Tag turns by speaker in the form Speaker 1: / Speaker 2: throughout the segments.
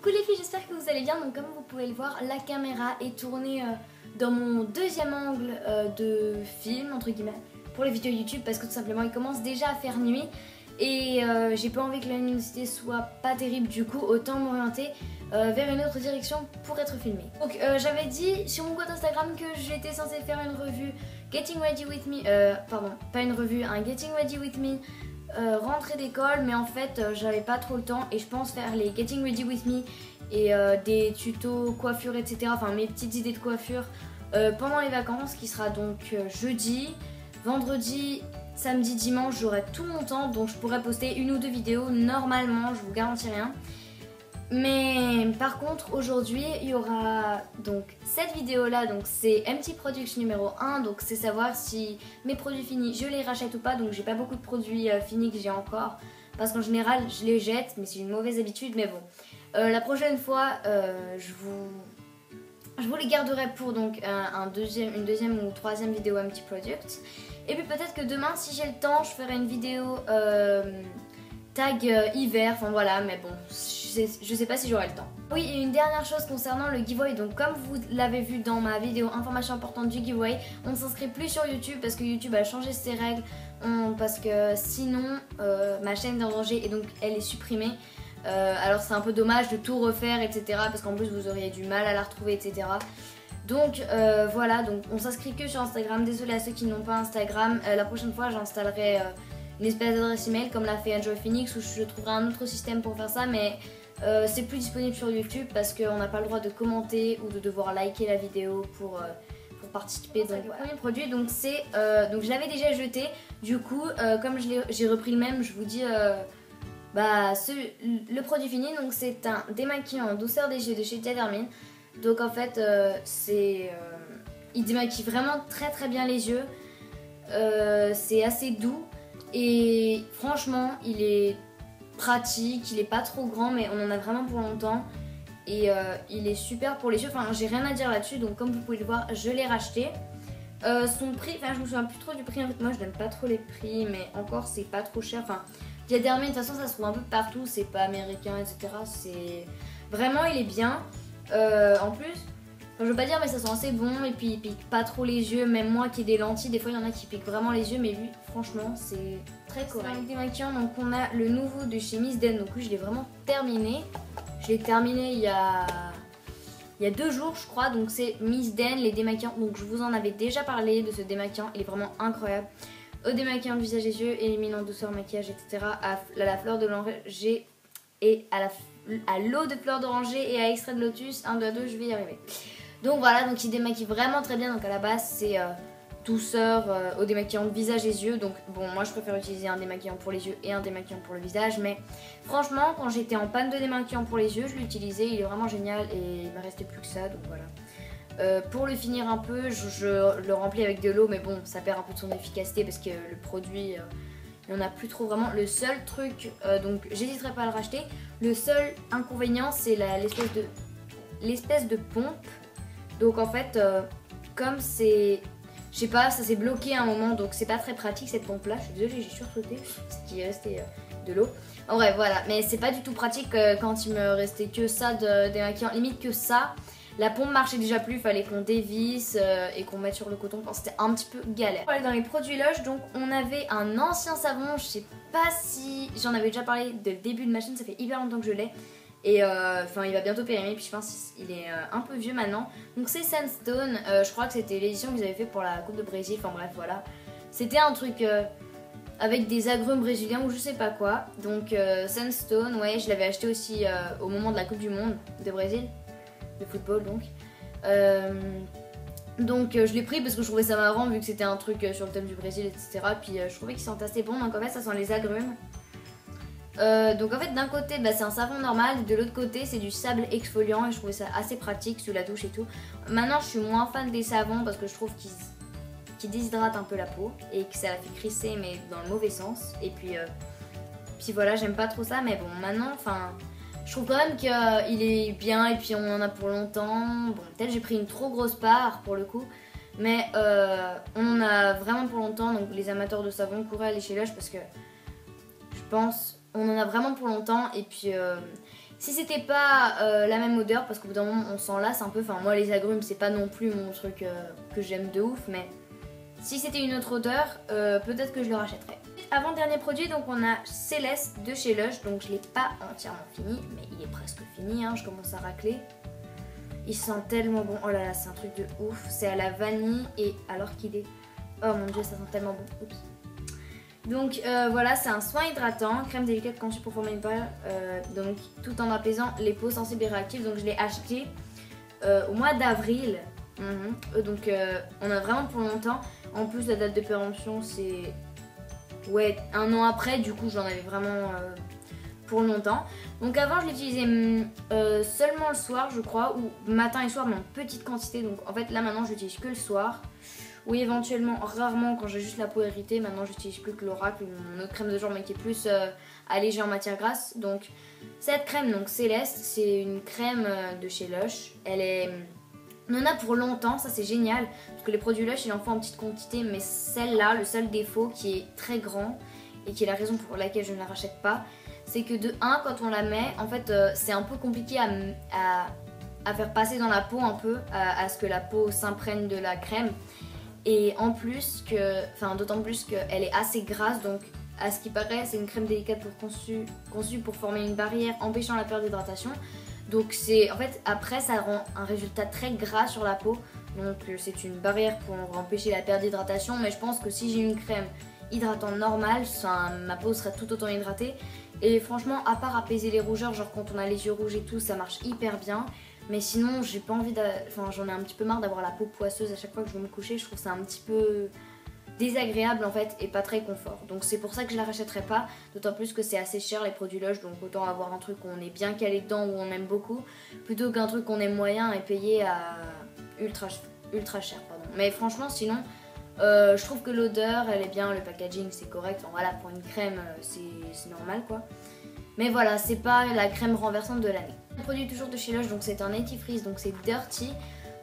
Speaker 1: Coucou les filles, j'espère que vous allez bien. Donc comme vous pouvez le voir, la caméra est tournée dans mon deuxième angle de film entre guillemets pour les vidéos YouTube parce que tout simplement il commence déjà à faire nuit et j'ai pas envie que la luminosité soit pas terrible, du coup autant m'orienter vers une autre direction pour être filmée. Donc j'avais dit sur mon compte Instagram que j'étais censée faire une revue Getting Ready With Me, pardon, pas une revue, un Getting Ready With Me rentrée d'école, mais en fait j'avais pas trop le temps et je pense faire les Getting Ready With Me et des tutos coiffure etc, enfin mes petites idées de coiffure pendant les vacances qui sera donc jeudi, vendredi, samedi, dimanche. J'aurai tout mon temps donc je pourrais poster une ou deux vidéos normalement, je vous garantis rien. Mais par contre aujourd'hui il y aura donc cette vidéo là, donc c'est MT Products numéro 1, donc c'est savoir si mes produits finis je les rachète ou pas. Donc j'ai pas beaucoup de produits finis que j'ai encore parce qu'en général je les jette, mais c'est une mauvaise habitude. Mais bon, la prochaine fois je vous les garderai pour donc une deuxième ou troisième vidéo MT Products. Et puis peut-être que demain si j'ai le temps je ferai une vidéo tag hiver, enfin voilà, mais bon, je sais pas si j'aurai le temps. Oui, et une dernière chose concernant le giveaway, donc comme vous l'avez vu dans ma vidéo information importante du giveaway, on ne s'inscrit plus sur YouTube parce que YouTube a changé ses règles, parce que sinon ma chaîne est en danger et donc elle est supprimée. Alors c'est un peu dommage de tout refaire etc, parce qu'en plus vous auriez du mal à la retrouver etc. Donc voilà, donc on s'inscrit que sur Instagram. Désolée à ceux qui n'ont pas Instagram, la prochaine fois j'installerai une espèce d'adresse email comme l'a fait Enjoy Phoenix, où je trouverai un autre système pour faire ça, mais c'est plus disponible sur YouTube parce qu'on n'a pas le droit de commenter ou de devoir liker la vidéo pour participer. Donc le premier produit, donc c'est donc je l'avais déjà jeté, du coup comme j'ai repris le même, je vous dis le produit fini. Donc c'est un démaquillant en douceur des yeux de chez Diadermine. Donc en fait il démaquille vraiment très très bien les yeux, c'est assez doux. Et franchement il est pratique, il est pas trop grand mais on en a vraiment pour longtemps. Et il est super pour les yeux, enfin j'ai rien à dire là-dessus. Donc comme vous pouvez le voir je l'ai racheté. Son prix, enfin je me souviens plus trop du prix en fait, moi je donne pas trop les prix, mais encore c'est pas trop cher. Enfin Diadermine de toute façon ça se trouve un peu partout, c'est pas américain etc. C'est vraiment, il est bien. En plus, je veux pas dire mais ça sent assez bon et puis il pique pas trop les yeux. Même moi qui ai des lentilles, des fois il y en a qui piquent vraiment les yeux, mais lui franchement c'est très correct. Avec démaquillant, donc on a le nouveau de chez Miss Den, donc lui je l'ai vraiment terminé. Je l'ai terminé il y a 2 jours je crois, donc c'est Miss Den les démaquillants. Donc je vous en avais déjà parlé de ce démaquillant, il est vraiment incroyable. Au démaquillant du visage et des yeux, éliminant douceur, maquillage etc. À la fleur de l'oranger et à l'eau de fleur d'oranger et à extrait de lotus. 1, 2, 2, je vais y arriver. Donc voilà, donc il démaquille vraiment très bien. Donc à la base c'est douceur au démaquillant de visage et yeux. Donc bon, moi je préfère utiliser un démaquillant pour les yeux et un démaquillant pour le visage. Mais franchement quand j'étais en panne de démaquillant pour les yeux, je l'ai utilisé, il est vraiment génial et il me restait plus que ça. Donc voilà. Pour le finir un peu, je le remplis avec de l'eau, mais bon ça perd un peu de son efficacité parce que le produit il n'y en a plus trop vraiment. Le seul truc, donc j'hésiterai pas à le racheter. Le seul inconvénient c'est l'espèce de pompe. Donc en fait comme c'est, je sais pas, ça s'est bloqué à un moment, donc c'est pas très pratique cette pompe là. Je suis désolée, j'ai sursauté parce qu'il restait de l'eau. En vrai voilà, mais c'est pas du tout pratique quand il me restait que ça de démaquillant, limite que ça. La pompe marchait déjà plus, il fallait qu'on dévisse et qu'on mette sur le coton, enfin, c'était un petit peu galère. On va aller dans les produits Lush, donc on avait un ancien savon, je sais pas si j'en avais déjà parlé dès le début de ma chaîne, ça fait hyper longtemps que je l'ai. Et enfin il va bientôt périmer, puis je pense qu'il est un peu vieux maintenant. Donc c'est Sandstone, je crois que c'était l'édition qu'ils avaient fait pour la Coupe de Brésil, enfin bref voilà. C'était un truc avec des agrumes brésiliens ou je sais pas quoi. Donc Sandstone, ouais, je l'avais acheté aussi au moment de la Coupe du Monde de Brésil, de football donc. Donc je l'ai pris parce que je trouvais ça marrant vu que c'était un truc sur le thème du Brésil etc. Puis je trouvais qu'il sentait assez bon, donc en fait ça sent les agrumes. Donc en fait d'un côté c'est un savon normal, de l'autre côté c'est du sable exfoliant et je trouvais ça assez pratique sous la douche et tout. Maintenant je suis moins fan des savons parce que je trouve qu'ils déshydratent un peu la peau et que ça la fait crisser mais dans le mauvais sens. Et puis voilà, j'aime pas trop ça, mais bon maintenant enfin je trouve quand même qu'il est bien et puis on en a pour longtemps. Bon peut-être j'ai pris une trop grosse part pour le coup, mais on en a vraiment pour longtemps. Donc les amateurs de savon, courez aller chez Lush parce que je pense on en a vraiment pour longtemps. Et puis Si c'était pas la même odeur, parce qu'au bout d'un moment on s'en lasse un peu, enfin moi les agrumes c'est pas non plus mon truc que j'aime de ouf, mais si c'était une autre odeur, peut-être que je le rachèterais. Avant-dernier produit, donc on a Céleste de chez Lush, donc je l'ai pas entièrement fini, mais il est presque fini, hein, je commence à racler. Il sent tellement bon, oh là là c'est un truc de ouf, c'est à la vanille et à l'orchidée. Oh mon dieu ça sent tellement bon, oups. Donc voilà, c'est un soin hydratant, crème délicate conçue pour former une pâle, donc tout en apaisant les peaux sensibles et réactives. Donc je l'ai acheté au mois d'avril, donc on a vraiment pour longtemps. En plus la date de péremption c'est ouais 1 an après, du coup j'en avais vraiment pour longtemps. Donc avant je l'utilisais seulement le soir je crois, ou matin et soir mais en petite quantité. Donc en fait là maintenant je l'utilise que le soir. Oui, éventuellement, rarement quand j'ai juste la peau irritée. Maintenant, j'utilise plus que l'Oracle, mon autre crème de jour, mais qui est plus allégée en matière grasse. Donc, cette crème, donc Céleste, c'est une crème de chez Lush. On en a pour longtemps, ça c'est génial. Parce que les produits Lush, il en faut en petite quantité. Mais celle-là, le seul défaut qui est très grand, et qui est la raison pour laquelle je ne la rachète pas, c'est que de 1, quand on la met, en fait, c'est un peu compliqué à faire passer dans la peau un peu, à ce que la peau s'imprègne de la crème. Et en plus d'autant plus qu'elle est assez grasse, donc à ce qui paraît c'est une crème délicate conçue pour former une barrière empêchant la perte d'hydratation. Donc en fait après ça rend un résultat très gras sur la peau, donc c'est une barrière pour empêcher la perte d'hydratation. Mais je pense que si j'ai une crème hydratante normale, ma peau serait tout autant hydratée. Et franchement à part apaiser les rougeurs, genre quand on a les yeux rouges et tout, ça marche hyper bien. Mais sinon, j'ai pas envie j'en ai un petit peu marre d'avoir la peau poisseuse à chaque fois que je vais me coucher. Je trouve ça un petit peu désagréable en fait et pas très confort. Donc c'est pour ça que je la rachèterai pas. D'autant plus que c'est assez cher les produits Lush. Donc autant avoir un truc où on est bien calé dedans, où on aime beaucoup, plutôt qu'un truc qu'on aime moyen et payé à ultra cher. Pardon. Mais franchement, sinon, je trouve que l'odeur, elle est bien. Le packaging, c'est correct. Enfin, voilà, pour une crème, c'est normal quoi. Mais voilà, c'est pas la crème renversante de l'année. Un produit toujours de chez Lush, donc c'est un dentifrice, donc c'est Dirty.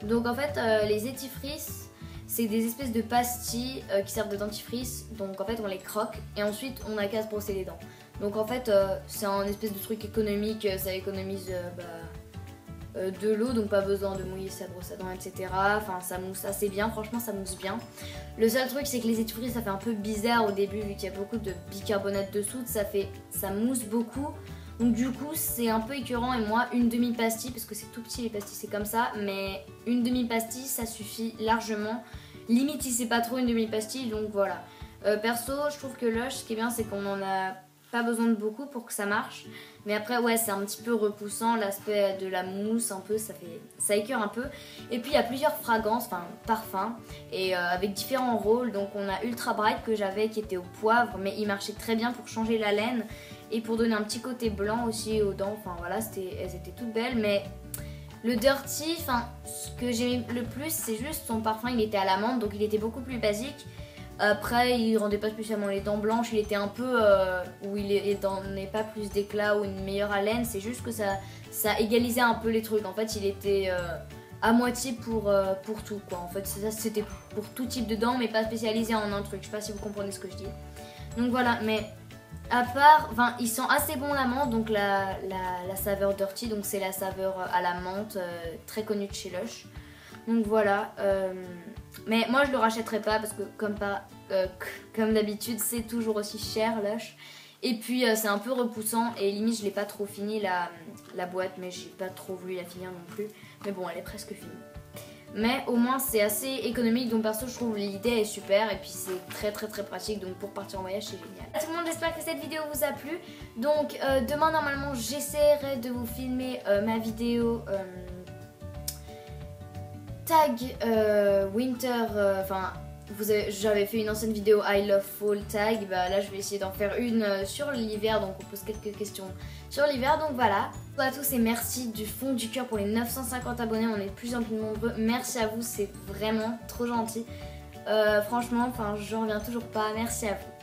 Speaker 1: Donc en fait les dentifrices c'est des espèces de pastilles qui servent de dentifrice. Donc en fait on les croque et ensuite on a qu'à se brosser les dents. Donc en fait c'est un espèce de truc économique, ça économise de l'eau, donc pas besoin de mouiller sa brosse à dents, etc. Enfin ça mousse assez bien, franchement ça mousse bien. Le seul truc c'est que les dentifrices ça fait un peu bizarre au début vu qu'il y a beaucoup de bicarbonate dessous, ça mousse beaucoup. Donc du coup c'est un peu écœurant et moi une demi-pastille, parce que c'est tout petit les pastilles c'est comme ça, mais une demi-pastille ça suffit largement. Limite si c'est pas trop une demi-pastille, donc voilà. Perso je trouve que Lush ce qui est bien c'est qu'on en a pas besoin de beaucoup pour que ça marche. Mais après ouais c'est un petit peu repoussant l'aspect de la mousse un peu, ça écœure un peu. Et puis il y a plusieurs fragrances, enfin parfums, et avec différents rôles. Donc on a Ultra Bright que j'avais qui était au poivre, mais il marchait très bien pour changer la laine. Et pour donner un petit côté blanc aussi aux dents, enfin voilà, elles étaient toutes belles. Mais le Dirty, ce que j'ai le plus, c'est juste son parfum, il était à l'amande, donc il était beaucoup plus basique. Après, il rendait pas spécialement les dents blanches, il était un peu où il donnait pas plus d'éclat ou une meilleure haleine. C'est juste que ça égalisait un peu les trucs. En fait, il était à moitié pour tout quoi. En fait, c'était pour tout type de dents, mais pas spécialisé en un truc. Je sais pas si vous comprenez ce que je dis. Donc voilà, mais à part, il sent assez bon la menthe, donc la saveur Dirty, donc c'est la saveur à la menthe très connue de chez Lush. Donc voilà, mais moi je le rachèterai pas parce que comme d'habitude c'est toujours aussi cher Lush. Et puis c'est un peu repoussant et limite je l'ai pas trop fini la boîte, mais j'ai pas trop voulu la finir non plus. Mais bon elle est presque finie. Mais au moins c'est assez économique, donc perso je trouve l'idée est super et puis c'est très pratique, donc pour partir en voyage c'est génial. À tout le monde, j'espère que cette vidéo vous a plu. Donc demain normalement j'essaierai de vous filmer ma vidéo tag winter, j'avais fait une ancienne vidéo I love fall tag, là je vais essayer d'en faire une sur l'hiver, donc on pose quelques questions sur l'hiver, donc voilà. Bonjour à tous et merci du fond du cœur pour les 950 abonnés, on est de plus en plus nombreux, merci à vous, c'est vraiment trop gentil. Franchement, je reviens toujours pas, merci à vous.